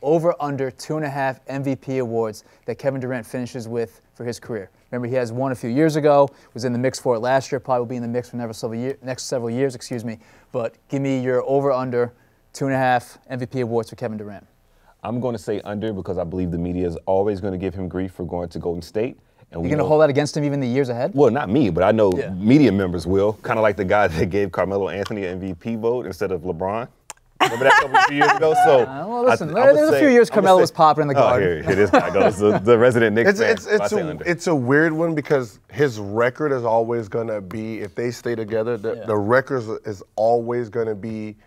over under 2.5 MVP awards that Kevin Durant finishes with for his career. Remember, he has one a few years ago, was in the mix for it last year, probably will be in the mix for next several years, But give me your over under 2.5 MVP awards for Kevin Durant. I'm going to say under because I believe the media is always going to give him grief for going to Golden State. And you're going to hold that against him even the years ahead? Well, not me, but I know media members will. Kind of like the guy that gave Carmelo Anthony an MVP vote instead of LeBron. Remember that a few years ago? So, well, listen, there's a few years Carmelo was popping in the Garden. Here this guy goes, the resident Knicks fan. It's a weird one because his record is always going to be, if they stay together, the record is always going to be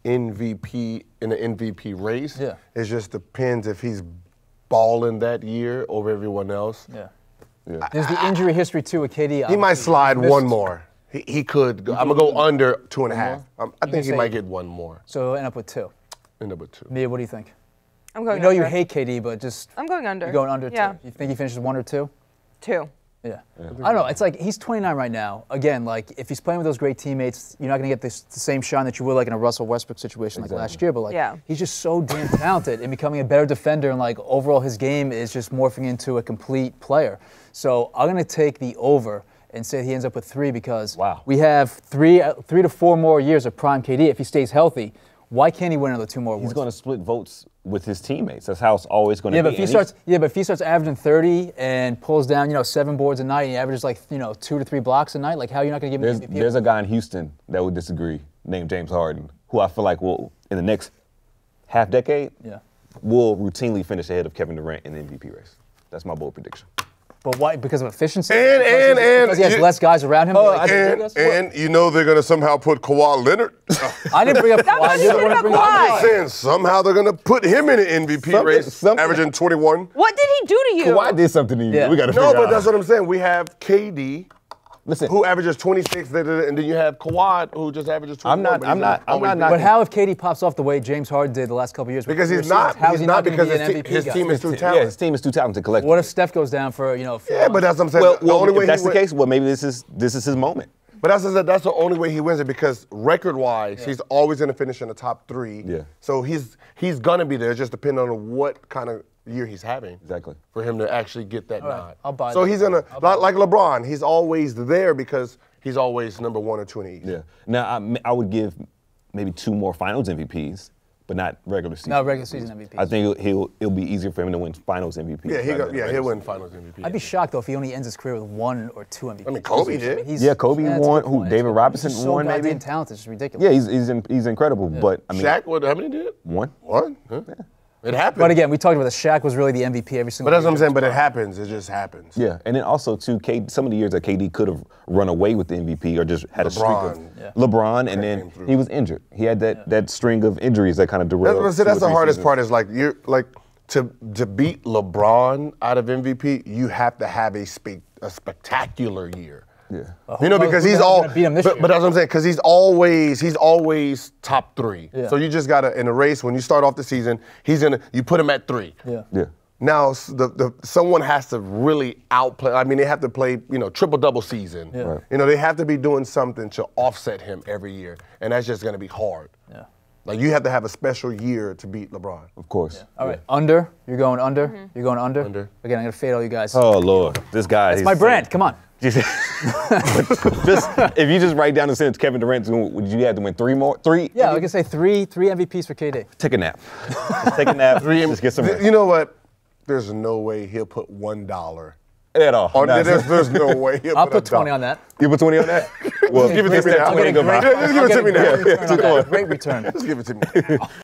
MVP in the MVP race. Yeah. It just depends if he's balling that year over everyone else. Yeah. There's the injury history too with KD. He might slide one more. He could. I'm going to go under 2.5. I think he might get one more. So end up with 2. End up with 2. Mia, what do you think? I'm going under. under. You hate KD, but just... I'm going under. You're going under 2? Yeah. You think he finishes 1 or 2? 2. Yeah. I don't know. It's like he's 29 right now. Again, like if he's playing with those great teammates, you're not going to get the same shine that you would like in a Russell Westbrook situation like last year. But like he's just so damn talented and becoming a better defender, and like overall his game is just morphing into a complete player. So I'm going to take the over and say he ends up with 3 because we have 3 to 4 more years of prime KD if he stays healthy. Why can't he win another 2 more awards? He's going to split votes with his teammates. That's how it's always going to be. But if he starts averaging 30 and pulls down, 7 boards a night, and he averages like 2 to 3 blocks a night, like how are you not going to give him the MVP? There's a guy in Houston that would disagree, named James Harden, who I feel like will, in the next half decade, will routinely finish ahead of Kevin Durant in the MVP race. That's my bold prediction. But why? Because of efficiency? Because he has less guys around him? And you know they're going to somehow put Kawhi Leonard. I didn't bring up Kawhi. You're the one to bring up Kawhi. I'm just saying somehow they're going to put him in an MVP race, averaging 21. What did he do to you? Kawhi did something to you. Yeah. We got to figure out. No, but that's what I'm saying. We have KD. Listen, who averages 26, and then you have Kawhi, who just averages 21. I'm not. But how if KD pops off the way James Harden did the last couple of years? Because he's not. He's not because his team is too talented. Yeah, his team is too talented collectively. What if Steph goes down for Yeah, but that's what I'm saying. Well, the only way if that's the case, well, maybe this is his moment. But that's the only way he wins it because record-wise, he's always going to finish in the top 3. Yeah. So he's going to be there. It just depends on what kind of year he's having. Exactly. For him to actually get that nod. I'll buy so that. He's going to, like LeBron, he's always there because he's always number 1 or 2 in the East. Yeah. Now, I would give maybe 2 more Finals MVPs, but not regular season. Not regular season MVPs. I think it'll be easier for him to win Finals MVP. Yeah, he'll win Finals MVP. I'd be shocked though if he only ends his career with 1 or 2 MVPs. I mean, Kobe did. Kobe won. Who? David Robinson won, maybe. He's so talented, it's ridiculous. Yeah, he's incredible. Yeah. But I mean, Shaq, how many did? 1. 1? Huh? Yeah. It happened. But again, we talked about the Shaq was really the MVP every single year. But that's what I'm saying, but it happens. It just happens. Yeah, and then also, too, some of the years that KD could have run away with the MVP or just had a streak of LeBron, and then he was injured. He had that string of injuries that kind of derailed. That's the hardest part is like, to beat LeBron out of MVP, you have to have a spectacular year. Yeah. Because he's all. But that's what I'm saying. Because he's always top 3. Yeah. So you just gotta in a race when you start off the season, you put him at 3. Yeah. Now someone has to really outplay. I mean, they have to play triple-double season. Yeah. Right. They have to be doing something to offset him every year, and that's just gonna be hard. Yeah. Like you have to have a special year to beat LeBron. Of course. Yeah. All right. Under. You're going under. You're going under. Under. Again, I'm gonna fade all you guys. Oh Lord, this guy. It's my brand. Come on. If you just write down the sentence, Kevin Durant, would you have to win 3 more? 3? Yeah, I can say 3 MVPs for KD. Take a nap. Take a nap. Just get some rest. You know what? There's no way he'll put $1 at all. There's no way he'll I'll put 20 on that. You put 20 on that? Well, give it to me now. I'll get a great Just give it to me now. Great return. Just give it to me now.